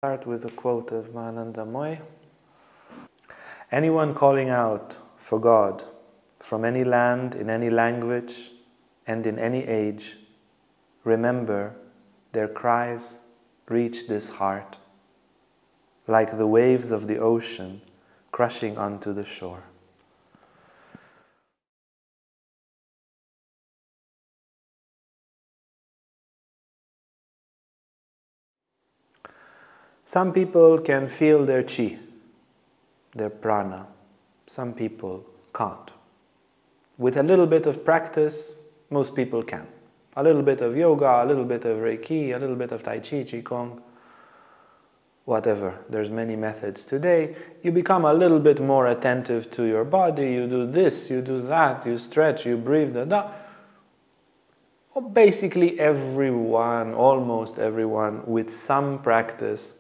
Start with a quote of Mahananda Moy. Anyone calling out for God from any land, in any language, and in any age, remember their cries reach this heart, like the waves of the ocean crushing onto the shore. Some people can feel their chi, their prana. Some people can't. With a little bit of practice, most people can. A little bit of yoga, a little bit of Reiki, a little bit of Tai Chi, Qigong, whatever. There's many methods today. You become a little bit more attentive to your body. You do this, you do that, you stretch, you breathe, Basically everyone, almost everyone, with some practice,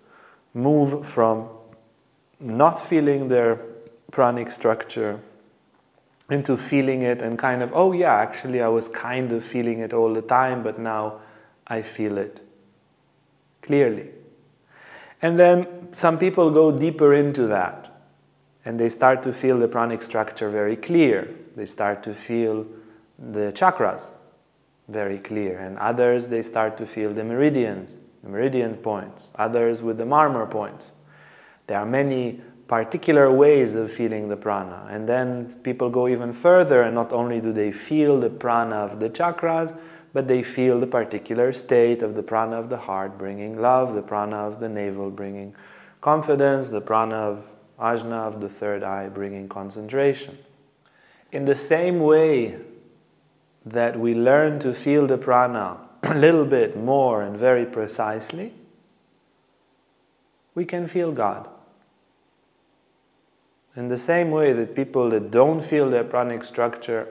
move from not feeling their pranic structure into feeling it and kind of, oh yeah, actually I was kind of feeling it all the time, but now I feel it clearly. And then some people go deeper into that and they start to feel the pranic structure very clear. They start to feel the chakras very clear, and others they start to feel the meridians, the meridian points, others with the marmor points. There are many particular ways of feeling the prana, and then people go even further, and not only do they feel the prana of the chakras, but they feel the particular state of the prana of the heart bringing love, the prana of the navel bringing confidence, the prana of ajna of the third eye bringing concentration. In the same way that we learn to feel the prana a little bit more and very precisely, we can feel God. In the same way that people that don't feel their pranic structure,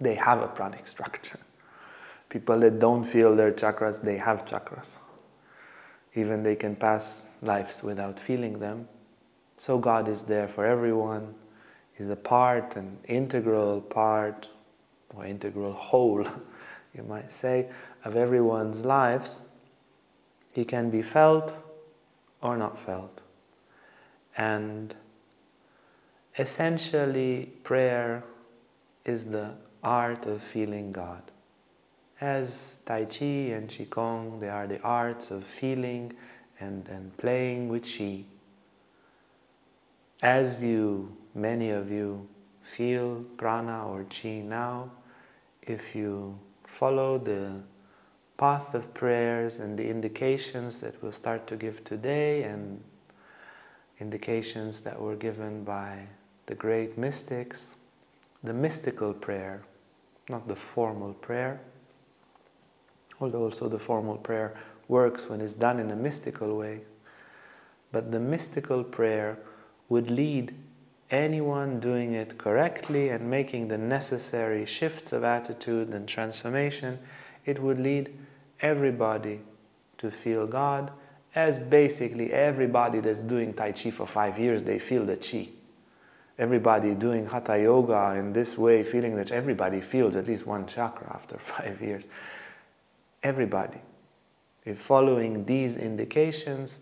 they have a pranic structure. People that don't feel their chakras, they have chakras. Even they can pass lives without feeling them. So God is there for everyone. He's a part, an integral part, or integral whole, you might say, of everyone's lives. He can be felt or not felt. And essentially, prayer is the art of feeling God. As Tai Chi and Qigong, they are the arts of feeling and playing with Qi. As you, many of you, feel prana or Qi now, if you follow the path of prayers and the indications that we'll start to give today, and indications that were given by the great mystics, the mystical prayer, not the formal prayer, although also the formal prayer works when it's done in a mystical way, but the mystical prayer would lead anyone doing it correctly and making the necessary shifts of attitude and transformation, it would lead everybody to feel God, as basically everybody that's doing Tai Chi for 5 years, they feel the Chi. Everybody doing Hatha Yoga in this way, feeling that everybody feels at least one chakra after 5 years. Everybody, if following these indications,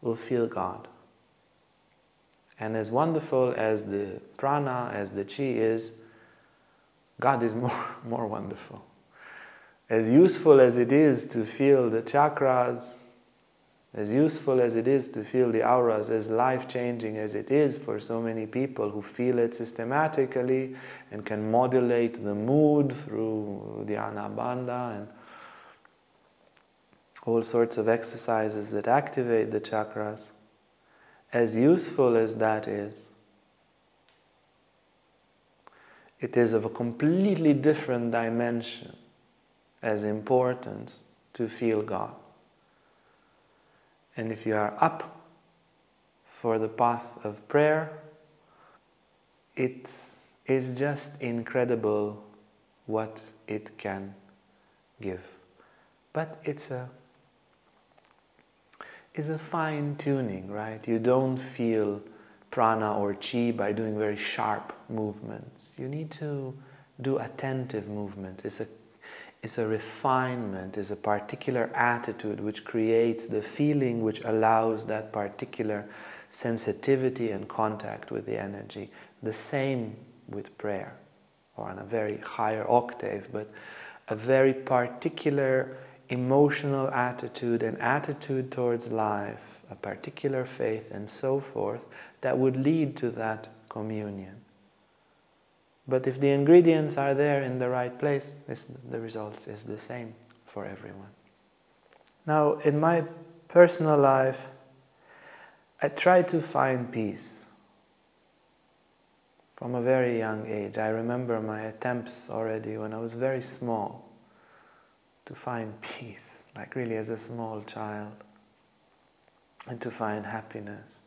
will feel God. And as wonderful as the prana, as the Qi is, God is more wonderful. As useful as it is to feel the chakras, as useful as it is to feel the auras, as life-changing as it is for so many people who feel it systematically and can modulate the mood through the anabandha and all sorts of exercises that activate the chakras, as useful as that is, it is of a completely different dimension as importance to feel God. And if you are up for the path of prayer, it is just incredible what it can give. But it's a fine-tuning, right? You don't feel prana or Qi by doing very sharp movements. You need to do attentive movements. is a refinement, is a particular attitude which creates the feeling which allows that particular sensitivity and contact with the energy. The same with prayer, or on a very higher octave, but a very particular emotional attitude, an attitude towards life, a particular faith, and so forth, that would lead to that communion. But if the ingredients are there in the right place, the result is the same for everyone. Now, in my personal life, I try to find peace from a very young age. I remember my attempts already when I was very small to find peace, like really as a small child, and to find happiness.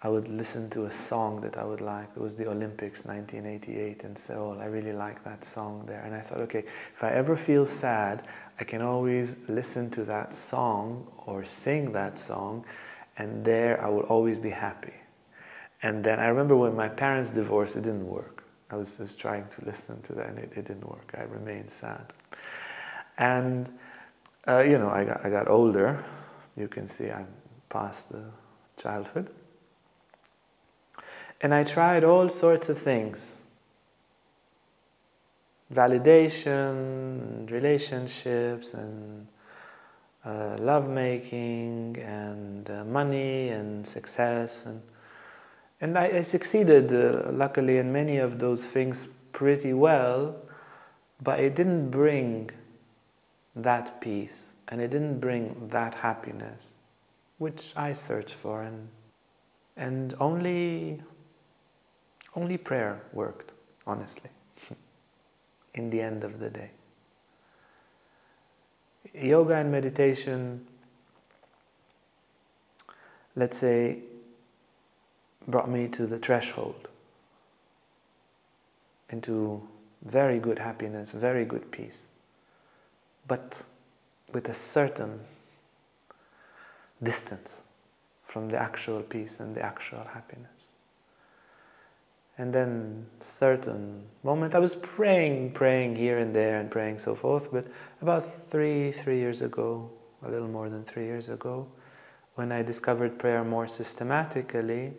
I would listen to a song that I would like. It was the Olympics 1988 in Seoul. I really liked that song there. And I thought, okay, if I ever feel sad, I can always listen to that song or sing that song, and there I will always be happy. And then I remember when my parents divorced, it didn't work. I was just trying to listen to that, and it didn't work. I remained sad. And, I got older. You can see I'm past the childhood. And I tried all sorts of things. Validation, relationships, and lovemaking, and money, and success. And I succeeded, luckily, in many of those things pretty well, but it didn't bring that peace, and it didn't bring that happiness, which I searched for, and only prayer worked, honestly, in the end of the day. Yoga and meditation, let's say, brought me to the threshold, into very good happiness, very good peace, but with a certain distance from the actual peace and the actual happiness. And then certain moment, I was praying here and there and praying so forth, but about three years ago, a little more than 3 years ago, when I discovered prayer more systematically,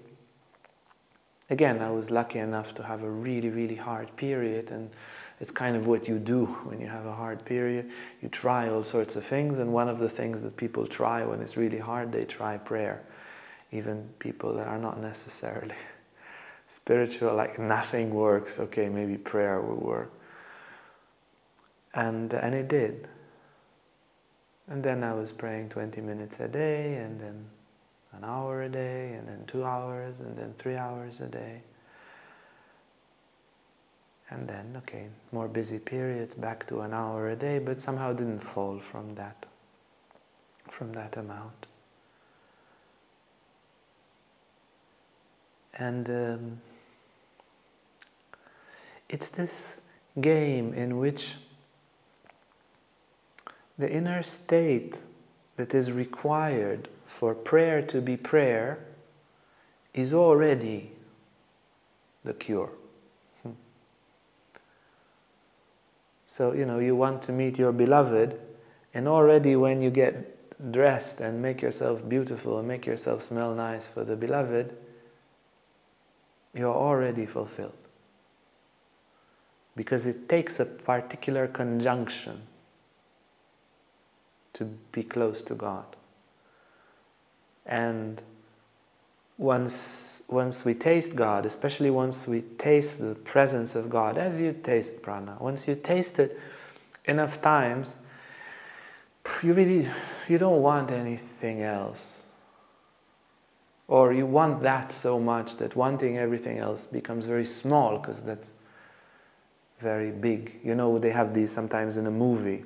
again, I was lucky enough to have a really, really hard period, and it's kind of what you do when you have a hard period. You try all sorts of things, and one of the things that people try when it's really hard, they try prayer. Even people that are not necessarily spiritual, like nothing works, okay, maybe prayer will work. And it did. And then I was praying 20 minutes a day, and then an hour a day, and then 2 hours, and then 3 hours a day. And then, okay, more busy periods, back to an hour a day, but somehow didn't fall from that amount. And it's this game in which the inner state that is required for prayer to be prayer is already the cure. So, you want to meet your beloved, and already when you get dressed and make yourself beautiful and make yourself smell nice for the beloved, you're already fulfilled. Because it takes a particular conjunction to be close to God. And once we taste God, especially once we taste the presence of God, as you taste prana, once you taste it enough times, you don't want anything else. Or you want that so much that wanting everything else becomes very small, because that's very big. They have these sometimes in a movie.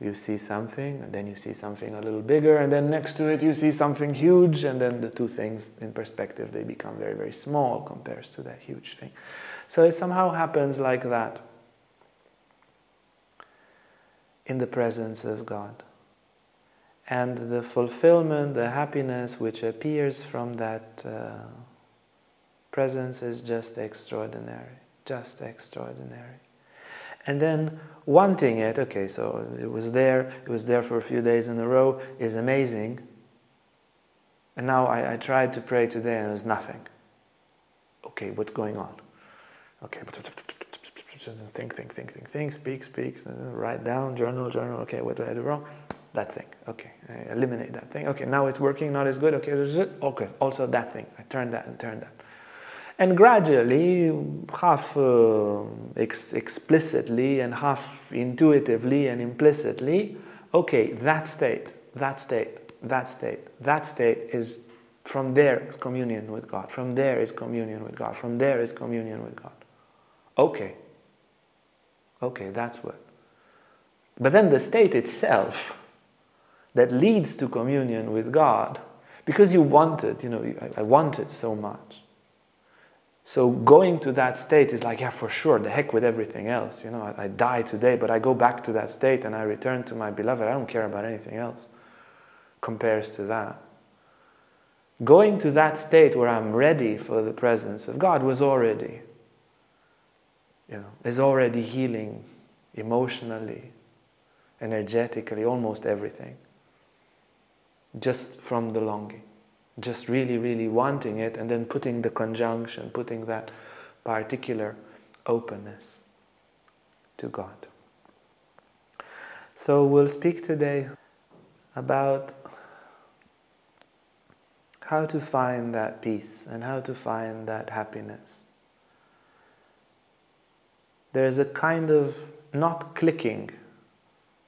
You see something, and then you see something a little bigger, and then next to it you see something huge, and then the two things in perspective, they become very, very small compared to that huge thing. So it somehow happens like that in the presence of God. And the fulfillment, the happiness which appears from that presence is just extraordinary, just extraordinary. And then wanting it, okay, so it was there for a few days in a row, is amazing. And now I tried to pray today and there's nothing. Okay, what's going on? Okay, think, speak, write down, journal, okay, what did I do wrong? That thing, okay, I eliminate that thing. Okay, now it's working, not as good, okay, also that thing, I turn that and turn that. And gradually, half explicitly and half intuitively and implicitly, okay, that state is, from there is communion with God, from there is communion with God, from there is communion with God. Okay, that's what. But then the state itself that leads to communion with God, because you want it, I want it so much. So going to that state is like, yeah, for sure, the heck with everything else. I die today, but I go back to that state and I return to my beloved. I don't care about anything else compares to that. Going to that state where I'm ready for the presence of God was already, is already healing emotionally, energetically, almost everything. Just from the longing. Just really, really wanting it, and then putting the conjunction, putting that particular openness to God. So we'll speak today about how to find that peace and how to find that happiness. There's a kind of not clicking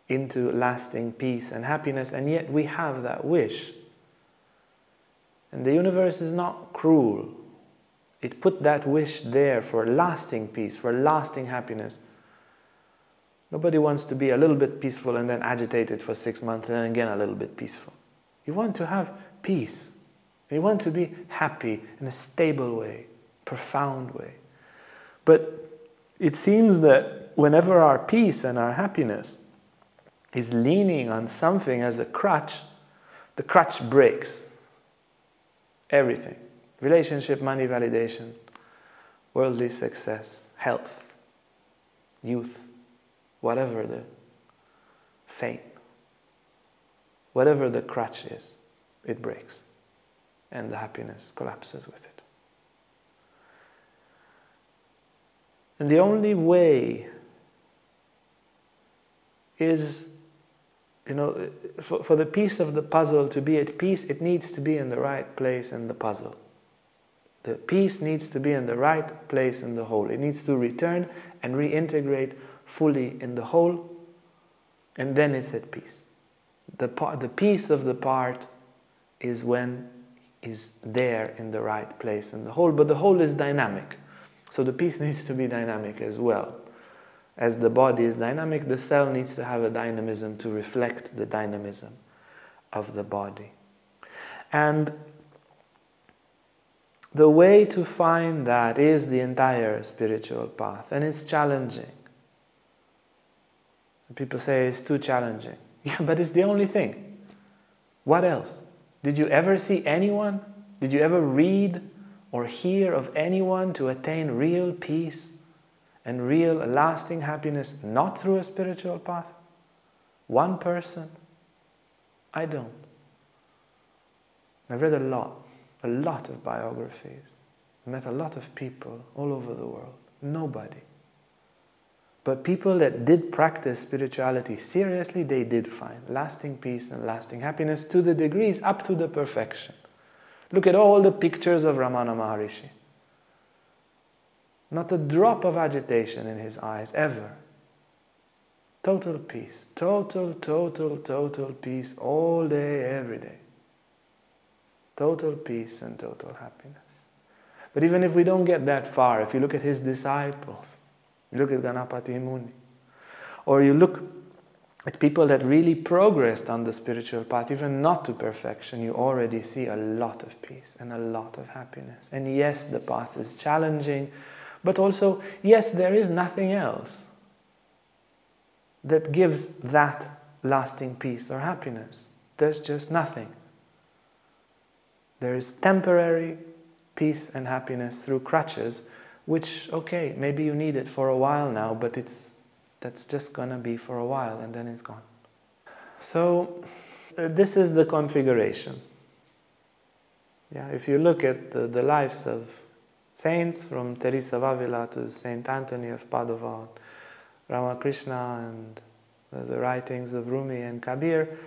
into lasting peace and happiness, and yet we have that wish. And the universe is not cruel. It put that wish there for lasting peace, for lasting happiness. Nobody wants to be a little bit peaceful and then agitated for 6 months and then again a little bit peaceful. You want to have peace. You want to be happy in a stable way, profound way. But it seems that whenever our peace and our happiness is leaning on something as a crutch, the crutch breaks. Everything. Relationship, money, validation, worldly success, health, youth, whatever the fame, whatever the crutch is, it breaks. And the happiness collapses with it. And the only way is, for the piece of the puzzle to be at peace, it needs to be in the right place in the puzzle. The piece needs to be in the right place in the whole. It needs to return and reintegrate fully in the whole, and then it's at peace. The piece of the part is when is there in the right place in the whole, but the whole is dynamic. So the piece needs to be dynamic as well. As the body is dynamic, the cell needs to have a dynamism to reflect the dynamism of the body. And the way to find that is the entire spiritual path, and it's challenging. People say it's too challenging. Yeah, but it's the only thing. What else? Did you ever see anyone? Did you ever read or hear of anyone to attain real peace and real lasting happiness not through a spiritual path? One person? I don't. I've read a lot of biographies, met a lot of people all over the world. Nobody. But people that did practice spirituality seriously, they did find lasting peace and lasting happiness to the degrees up to the perfection. Look at all the pictures of Ramana Maharishi. Not a drop of agitation in his eyes, ever. Total peace. Total peace all day, every day. Total peace and total happiness. But even if we don't get that far, if you look at his disciples, you look at Ganapati Muni, or you look at people that really progressed on the spiritual path, even not to perfection, you already see a lot of peace and a lot of happiness. And yes, the path is challenging, but also, yes, there is nothing else that gives that lasting peace or happiness. There's just nothing. There is temporary peace and happiness through crutches, which, okay, maybe you need it for a while now, but it's that's just going to be for a while and then it's gone. So this is the configuration. Yeah, if you look at the lives of saints, from Teresa of Avila to Saint Anthony of Padua, Ramakrishna, and the writings of Rumi and Kabir,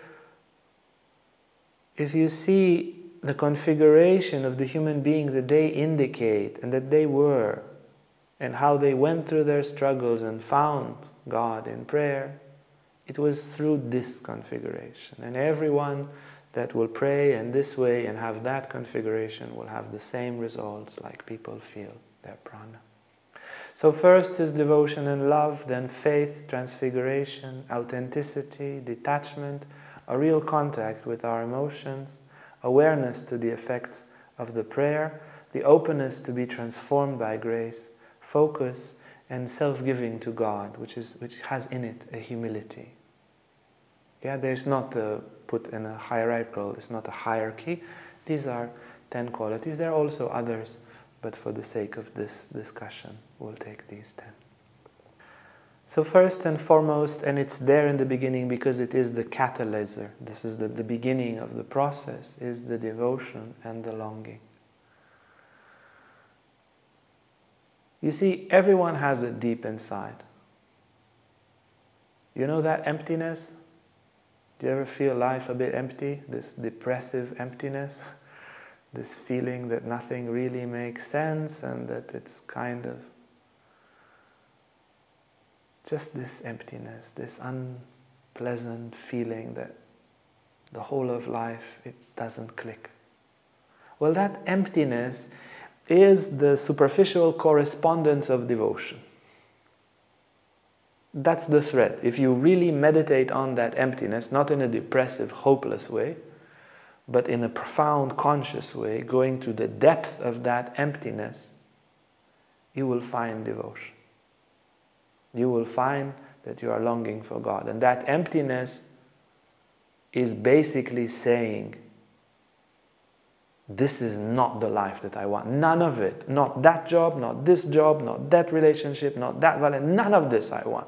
if you see the configuration of the human being that they indicate and that they were, and how they went through their struggles and found God in prayer, it was through this configuration. And everyone that will pray in this way and have that configuration will have the same results, like people feel their prana. So first is devotion and love, then faith, transfiguration, authenticity, detachment, a real contact with our emotions, awareness to the effects of the prayer, the openness to be transformed by grace, focus, and self-giving to God, which has in it a humility. Yeah, there's not put in a hierarchical, it's not a hierarchy. These are 10 qualities. There are also others, but for the sake of this discussion, we'll take these 10. So first and foremost, and it's there in the beginning because it is the catalyzer, this is the beginning of the process, is the devotion and the longing. You see, everyone has it deep inside. You know that emptiness? Do you ever feel life a bit empty? This depressive emptiness? This feeling that nothing really makes sense and that it's kind of just this emptiness, this unpleasant feeling that the whole of life, it doesn't click. Well, that emptiness is the superficial correspondence of devotion. That's the thread. If you really meditate on that emptiness, not in a depressive, hopeless way, but in a profound, conscious way, going to the depth of that emptiness, you will find devotion. You will find that you are longing for God. And that emptiness is basically saying, this is not the life that I want. None of it. Not that job, not this job, not that relationship, not that value. None of this I want.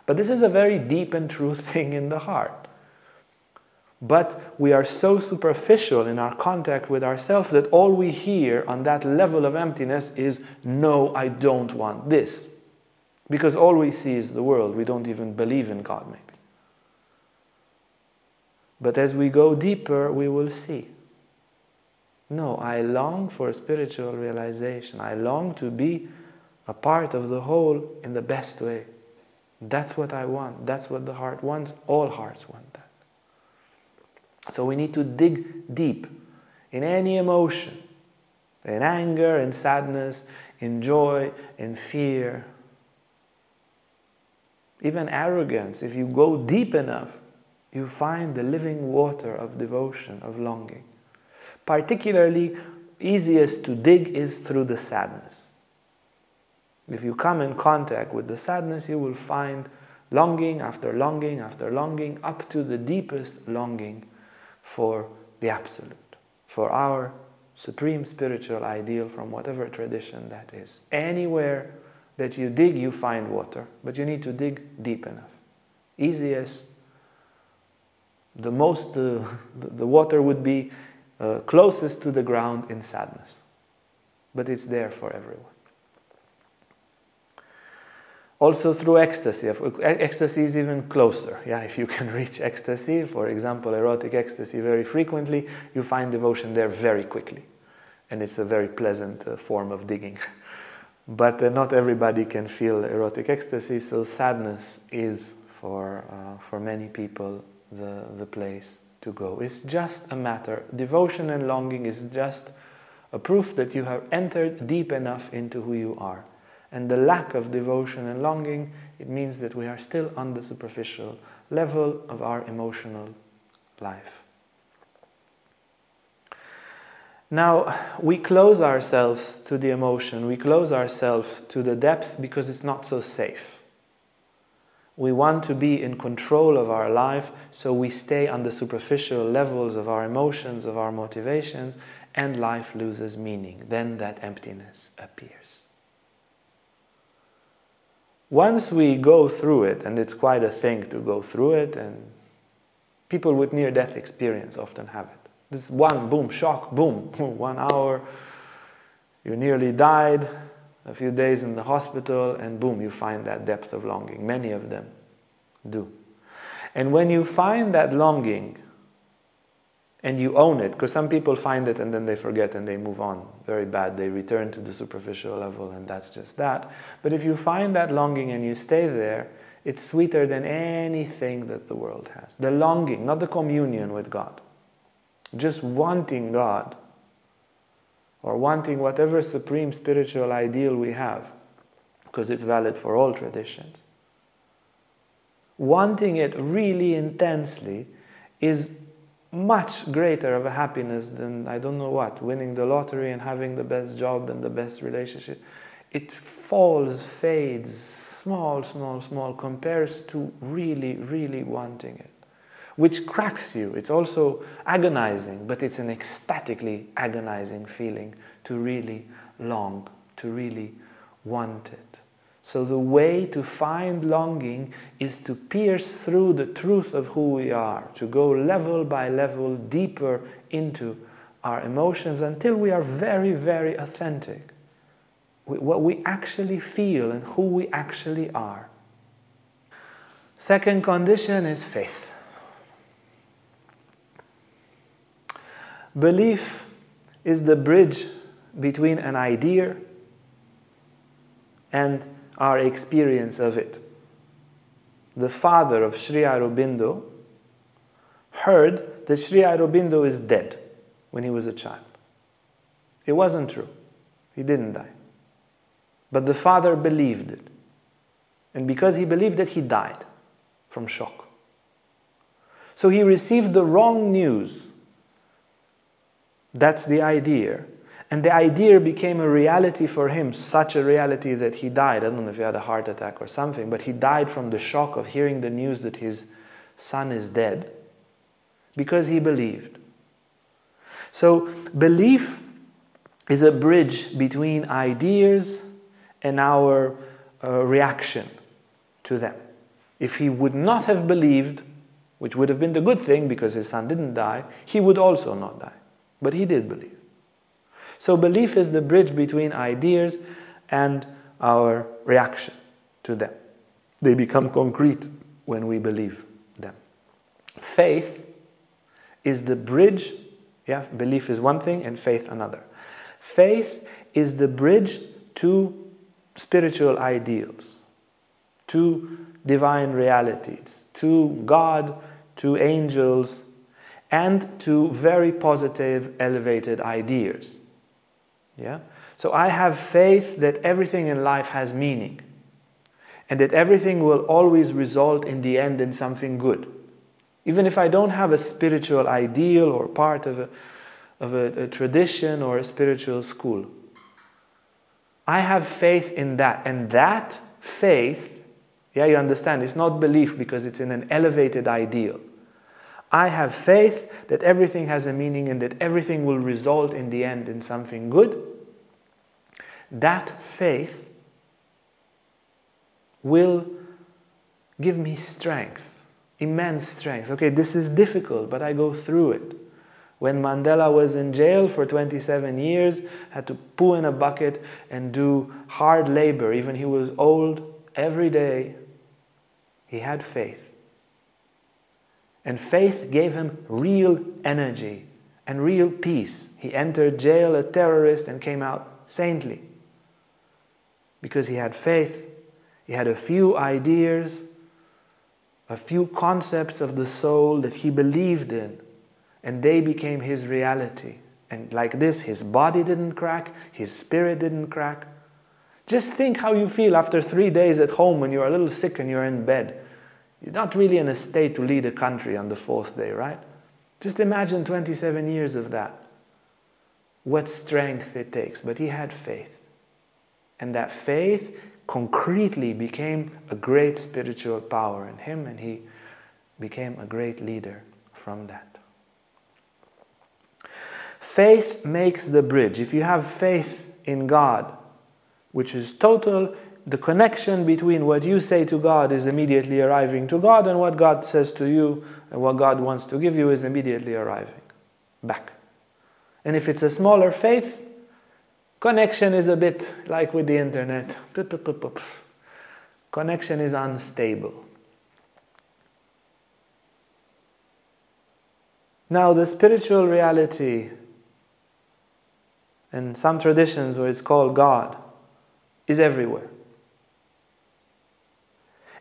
But this is a very deep and true thing in the heart. But we are so superficial in our contact with ourselves that all we hear on that level of emptiness is, no, I don't want this. Because all we see is the world. We don't even believe in God, maybe. But as we go deeper, we will see. No, I long for spiritual realization. I long to be a part of the whole in the best way. That's what I want. That's what the heart wants. All hearts want that. So we need to dig deep in any emotion, in anger, in sadness, in joy, in fear, even arrogance. If you go deep enough, you find the living water of devotion, of longing. Particularly easiest to dig is through the sadness. If you come in contact with the sadness, you will find longing after longing after longing, up to the deepest longing for the Absolute, for our supreme spiritual ideal from whatever tradition that is. Anywhere that you dig, you find water, but you need to dig deep enough. Easiest, the water would be closest to the ground in sadness, but it's there for everyone. Also through ecstasy. Ecstasy is even closer. Yeah, if you can reach ecstasy, for example, erotic ecstasy very frequently, you find devotion there very quickly. And it's a very pleasant form of digging. But not everybody can feel erotic ecstasy, so sadness is for many people the place to go. It's just a matter. Devotion and longing is just a proof that you have entered deep enough into who you are. And the lack of devotion and longing, it means that we are still on the superficial level of our emotional life. Now, we close ourselves to the emotion, we close ourselves to the depth because it's not so safe. We want to be in control of our life, so we stay on the superficial levels of our emotions, of our motivations, and life loses meaning. Then that emptiness appears. Once we go through it, and it's quite a thing to go through it, and people with near-death experience often have it. This one, boom, shock, boom, 1 hour, you nearly died, a few days in the hospital, and boom, you find that depth of longing. Many of them do. And when you find that longing, and you own it, because some people find it and then they forget and they move on. Very bad. They return to the superficial level and that's just that. But if you find that longing and you stay there, it's sweeter than anything that the world has. The longing, not the communion with God. Just wanting God, or wanting whatever supreme spiritual ideal we have, because it's valid for all traditions. Wanting it really intensely is much greater of a happiness than, I don't know what, winning the lottery and having the best job and the best relationship. It falls, fades, small, small, small, compares to really, really wanting it, which cracks you. It's also agonizing, but it's an ecstatically agonizing feeling to really long, to really want it. So the way to find longing is to pierce through the truth of who we are, to go level by level deeper into our emotions until we are very, very authentic. What we actually feel and who we actually are. Second condition is faith. Belief is the bridge between an idea and our experience of it. The father of Sri Aurobindo heard that Sri Aurobindo is dead when he was a child. It wasn't true. He didn't die. But the father believed it. And because he believed it, he died from shock. So he received the wrong news. That's the idea. And the idea became a reality for him, such a reality that he died. I don't know if he had a heart attack or something, but he died from the shock of hearing the news that his son is dead because he believed. So belief is a bridge between ideas and our reaction to them. If he would not have believed, which would have been the good thing because his son didn't die, he would also not die. But he did believe. So belief is the bridge between ideas and our reaction to them. They become concrete when we believe them. Faith is the bridge. Belief is one thing and faith another. Faith is the bridge to spiritual ideals, to divine realities, to God, to angels, and to very positive, elevated ideas. So I have faith that everything in life has meaning and that everything will always result in the end in something good. Even if I don't have a spiritual ideal or part of a tradition or a spiritual school. I have faith in that. And that faith, you understand, it's not belief because it's in an elevated ideal. I have faith that everything has a meaning and that everything will result in the end in something good. That faith will give me strength, immense strength. Okay, this is difficult, but I go through it. When Mandela was in jail for 27 years, had to poo in a bucket and do hard labor, even he was old, every day, he had faith. And faith gave him real energy and real peace. He entered jail a terrorist and came out saintly. Because he had faith, he had a few ideas, a few concepts of the soul that he believed in, and they became his reality. And like this, his body didn't crack, his spirit didn't crack. Just think how you feel after 3 days at home when you're a little sick and you're in bed. You're not really in a state to lead a country on the 4th day, right? Just imagine 27 years of that. What strength it takes. But he had faith. And that faith concretely became a great spiritual power in him, and he became a great leader from that. Faith makes the bridge. If you have faith in God, which is total, the connection between what you say to God is immediately arriving to God, and what God says to you and what God wants to give you is immediately arriving back. And if it's a smaller faith, connection is a bit like with the internet. Connection is unstable. Now, the spiritual reality, in some traditions where it's called God, is everywhere.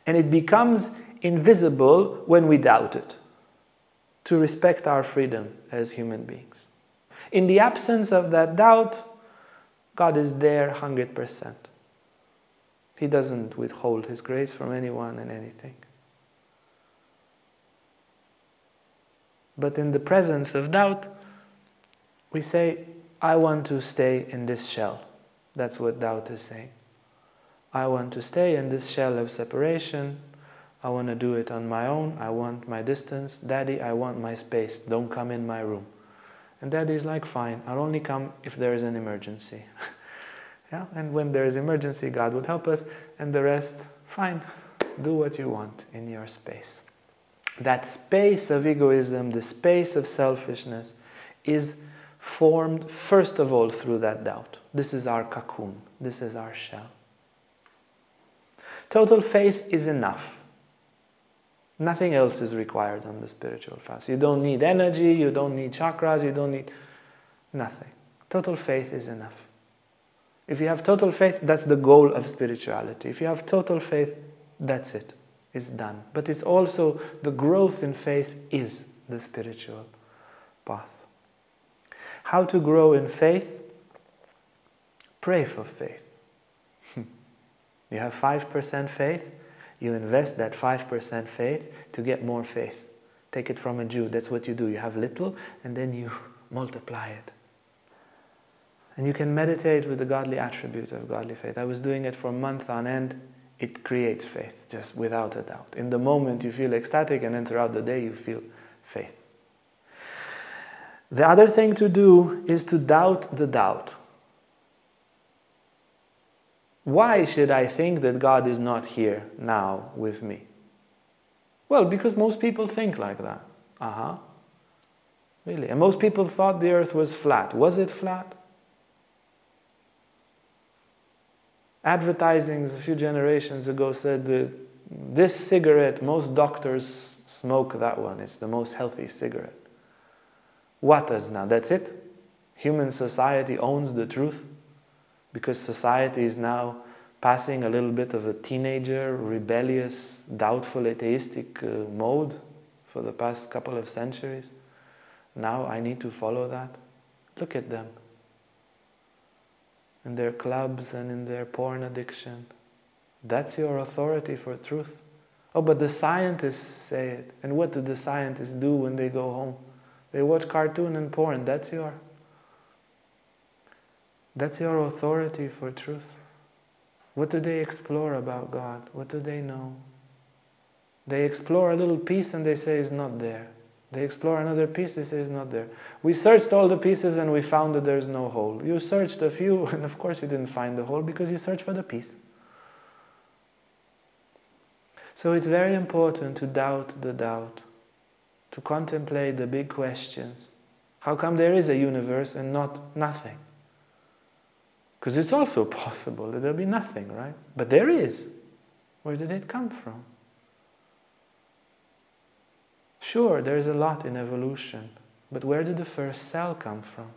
And it becomes invisible when we doubt it, to respect our freedom as human beings. In the absence of that doubt, God is there 100%. He doesn't withhold His grace from anyone and anything. But in the presence of doubt, we say, I want to stay in this shell. That's what doubt is saying. I want to stay in this shell of separation. I want to do it on my own. I want my distance. Daddy, I want my space. Don't come in my room. And Daddy is like, fine, I'll only come if there is an emergency. Yeah? And when there is emergency, God would help us. And the rest, fine, do what you want in your space. That space of egoism, the space of selfishness, is formed first of all through that doubt. This is our cocoon. This is our shell. Total faith is enough. Nothing else is required on the spiritual fast. You don't need energy, you don't need chakras, you don't need nothing. Total faith is enough. If you have total faith, that's the goal of spirituality. If you have total faith, that's it. It's done. But it's also the growth in faith is the spiritual path. How to grow in faith? Pray for faith. You have 5% faith, you invest that 5% faith to get more faith. Take it from a Jew, that's what you do. You have little and then you multiply it. And you can meditate with the godly attribute of godly faith. I was doing it for a month on end. It creates faith, just without a doubt. In the moment you feel ecstatic, and then throughout the day you feel faith. The other thing to do is to doubt the doubt. Why should I think that God is not here now with me? Well, because most people think like that. Really. And most people thought the earth was flat. Was it flat? Advertising a few generations ago said this cigarette, most doctors smoke that one. It's the most healthy cigarette. What is now? That's it? Human society owns the truth? Because society is now passing a little bit of a teenager, rebellious, doubtful, atheistic mode for the past couple of centuries. Now I need to follow that. Look at them. In their clubs and in their porn addiction. That's your authority for truth. Oh, but the scientists say it. And what do the scientists do when they go home? They watch cartoon and porn. That's your authority for truth. What do they explore about God? What do they know? They explore a little piece and they say it's not there. They explore another piece, they say it's not there. We searched all the pieces and we found that there's no hole. You searched a few and of course you didn't find the hole because you searched for the piece. So it's very important to doubt the doubt, to contemplate the big questions. How come there is a universe and not nothing? Because it's also possible that there'll be nothing, right? But there is. Where did it come from? Sure, there's a lot in evolution, but where did the first cell come from?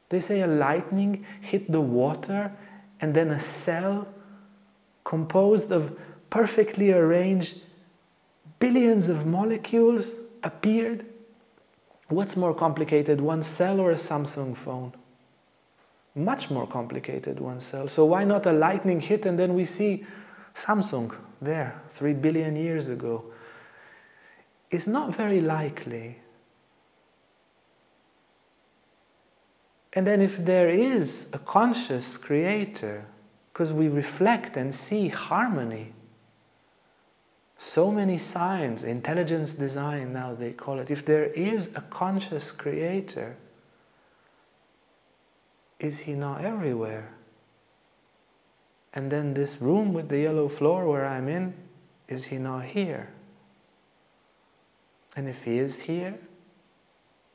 They say a lightning hit the water and then a cell composed of perfectly arranged billions of molecules appeared. What's more complicated, one cell or a Samsung phone? Much more complicated, one cell. So why not a lightning hit and then we see Samsung there 3 billion years ago? It's not very likely. And then if there is a conscious creator, because we reflect and see harmony, so many signs, intelligence design now they call it, if there is a conscious creator, is he not everywhere? And then this room with the yellow floor where I'm in, is he not here? And if he is here,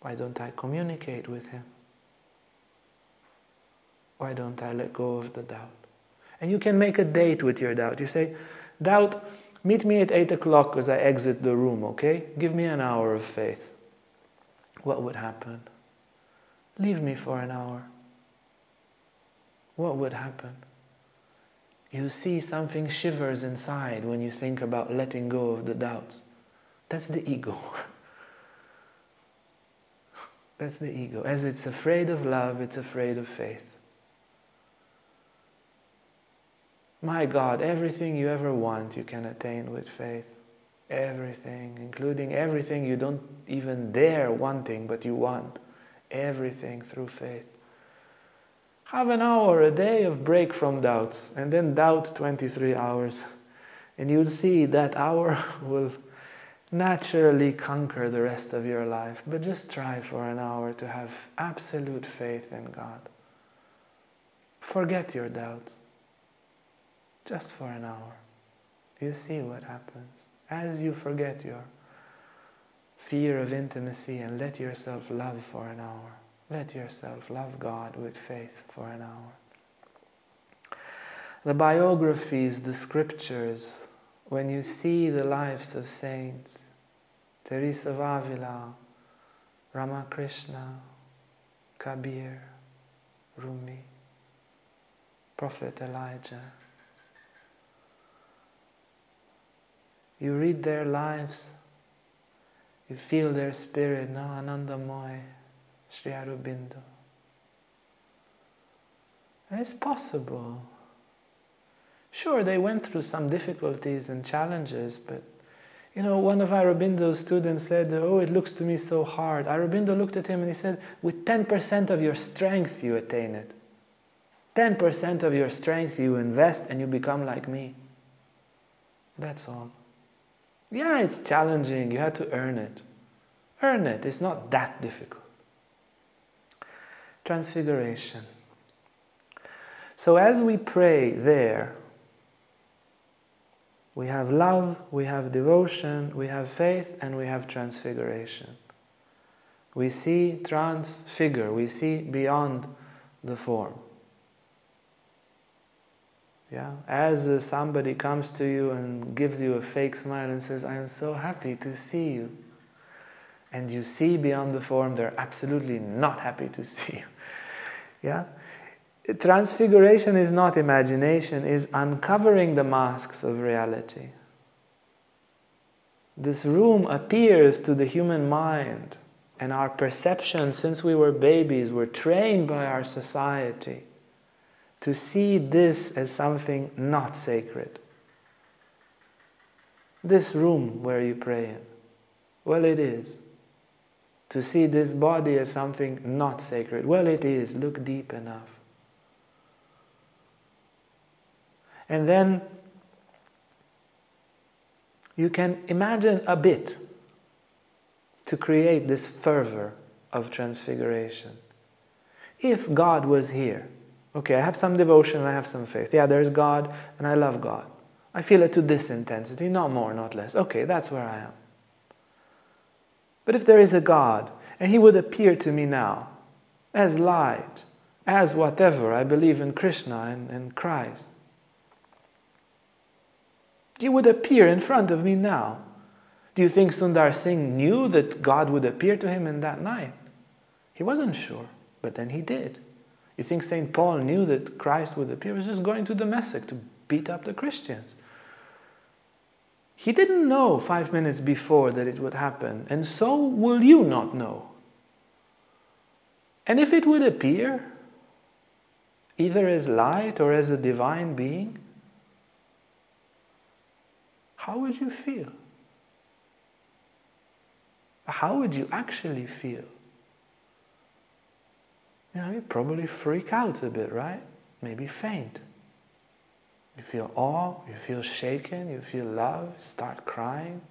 why don't I communicate with him? Why don't I let go of the doubt? And you can make a date with your doubt. You say, doubt, meet me at 8 o'clock as I exit the room, okay? Give me an hour of faith. What would happen? Leave me for an hour. What would happen? You see something shivers inside when you think about letting go of the doubts. That's the ego. That's the ego. As it's afraid of love, it's afraid of faith. My God, everything you ever want, you can attain with faith. Everything, including everything you don't even dare wanting, but you want. Everything through faith. Have an hour a day of break from doubts, and then doubt 23 hours. And you'll see that hour will naturally conquer the rest of your life. But just try for an hour to have absolute faith in God. Forget your doubts. Just for an hour. You see what happens. As you forget your fear of intimacy and let yourself love for an hour. Let yourself love God with faith for an hour. The biographies, the scriptures, when you see the lives of saints, Teresa of Avila, Ramakrishna, Kabir, Rumi, Prophet Elijah, you read their lives, you feel their spirit, no, Anandamoy, Sri Aurobindo. And it's possible. Sure, they went through some difficulties and challenges, but you know, one of Aurobindo's students said, oh, it looks to me so hard. Aurobindo looked at him and he said, with 10% of your strength you attain it. 10% of your strength you invest and you become like me. That's all. Yeah, it's challenging. You had to earn it. Earn it. It's not that difficult. Transfiguration. So as we pray there, we have love, we have devotion, we have faith, and we have transfiguration. We see transfigure, we see beyond the form. Yeah? As somebody comes to you and gives you a fake smile and says, I am so happy to see you. And you see beyond the form, they're absolutely not happy to see you. Yeah? Transfiguration is not imagination, is uncovering the masks of reality. This room appears to the human mind, and our perception since we were babies, we're trained by our society to see this as something not sacred. This room where you pray in, well, it is. To see this body as something not sacred, well, it is. Look deep enough. And then you can imagine a bit to create this fervor of transfiguration. If God was here, okay, I have some devotion and I have some faith. Yeah, there's God and I love God. I feel it to this intensity, not more, not less. Okay, that's where I am. But if there is a God and He would appear to me now as light, as whatever, I believe in Krishna and Christ. He would appear in front of me now. Do you think Sundar Singh knew that God would appear to him in that night? He wasn't sure, but then he did. You think St. Paul knew that Christ would appear? He was just going to Damascus to beat up the Christians. He didn't know 5 minutes before that it would happen, and so will you not know. And if it would appear, either as light or as a divine being, how would you feel? How would you actually feel? You know, you'd probably freak out a bit, right? Maybe faint. You feel awe, you feel shaken, you feel love, you start crying.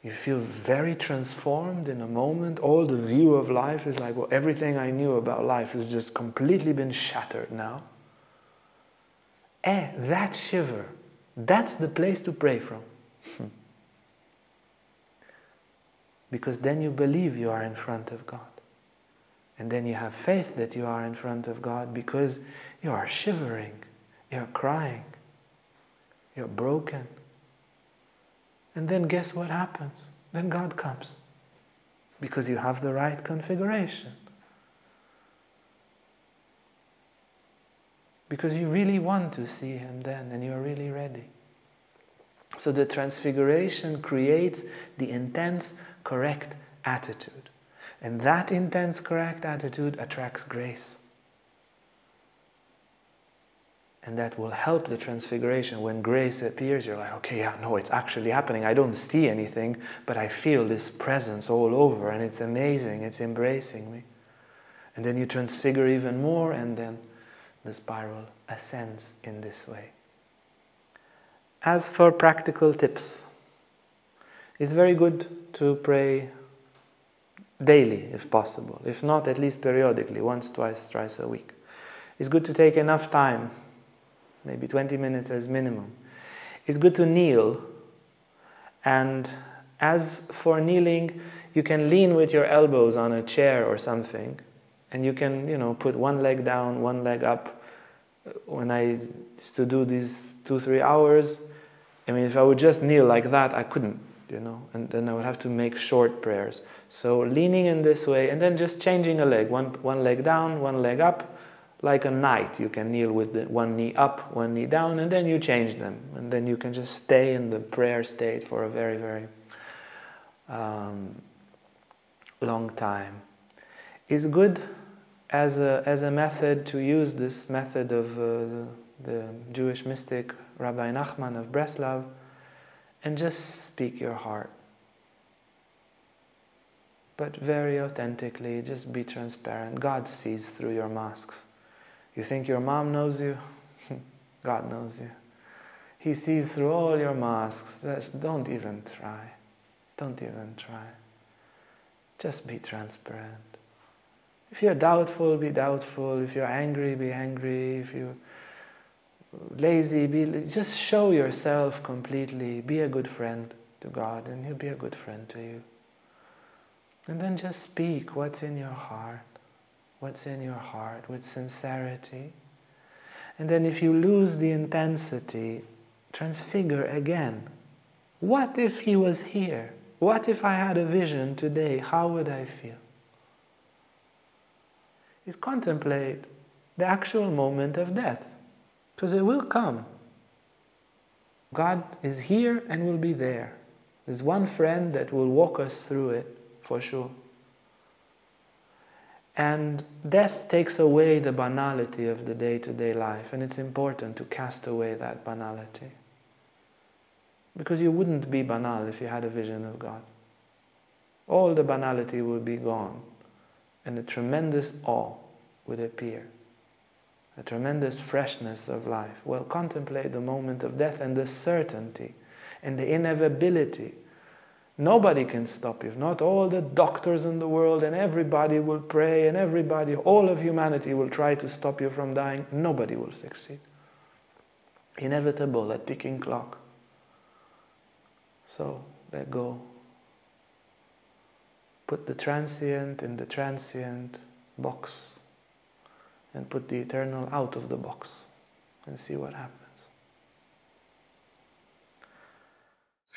You feel very transformed in a moment. All the view of life is like, well, everything I knew about life has just completely been shattered now. That shiver, that's the place to pray from. Because then you believe you are in front of God. And then you have faith that you are in front of God because you are shivering, you're crying, you're broken. And then guess what happens? Then God comes. Because you have the right configuration. Because you really want to see Him then, and you're really ready. So the Transfiguration creates the intense, correct attitude. And that intense, correct attitude attracts grace. And that will help the Transfiguration. When grace appears, you're like, okay, yeah, no, it's actually happening. I don't see anything, but I feel this presence all over, and it's amazing, it's embracing me. And then you transfigure even more, and then the spiral ascends in this way. As for practical tips, it's very good to pray daily, if possible. If not, at least periodically, once, twice, thrice a week. It's good to take enough time, maybe 20 minutes as minimum. It's good to kneel. And as for kneeling, you can lean with your elbows on a chair or something. And you can, put one leg down, one leg up. When I used to do these 2-3 hours, if I would just kneel like that, I couldn't, and then I would have to make short prayers. So leaning in this way, and then just changing a leg, one leg down, one leg up, like a knight. You can kneel with one knee up, one knee down, and then you change them. And then you can just stay in the prayer state for a very, very long time. It's good as a method to use this method of the Jewish mystic Rabbi Nachman of Breslav, and just speak your heart. But very authentically, just be transparent. God sees through your masks. You think your mom knows you? God knows you. He sees through all your masks. Don't even try. Don't even try. Just be transparent. If you're doubtful, be doubtful. If you're angry, be angry. If you're lazy, just show yourself completely. Be a good friend to God, and He'll be a good friend to you. And then just speak what's in your heart. What's in your heart with sincerity. And then if you lose the intensity, transfigure again. What if He was here? What if I had a vision today? How would I feel? Is contemplate the actual moment of death. Because it will come. God is here and will be there. There's one friend that will walk us through it, for sure. And death takes away the banality of the day-to-day life, and it's important to cast away that banality. Because you wouldn't be banal if you had a vision of God. All the banality would be gone, and a tremendous awe would appear. A tremendous freshness of life. Well, contemplate the moment of death and the certainty and the inevitability. Nobody can stop you. Not all the doctors in the world, and everybody will pray, and all of humanity will try to stop you from dying. Nobody will succeed. Inevitable, a ticking clock. So, let go. Put the transient in the transient box. And put the eternal out of the box and see what happens.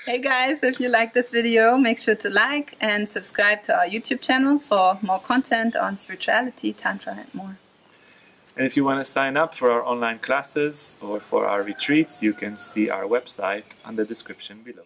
Hey guys, if you like this video, make sure to like and subscribe to our YouTube channel for more content on spirituality, Tantra and more. And if you want to sign up for our online classes or for our retreats, you can see our website on the description below.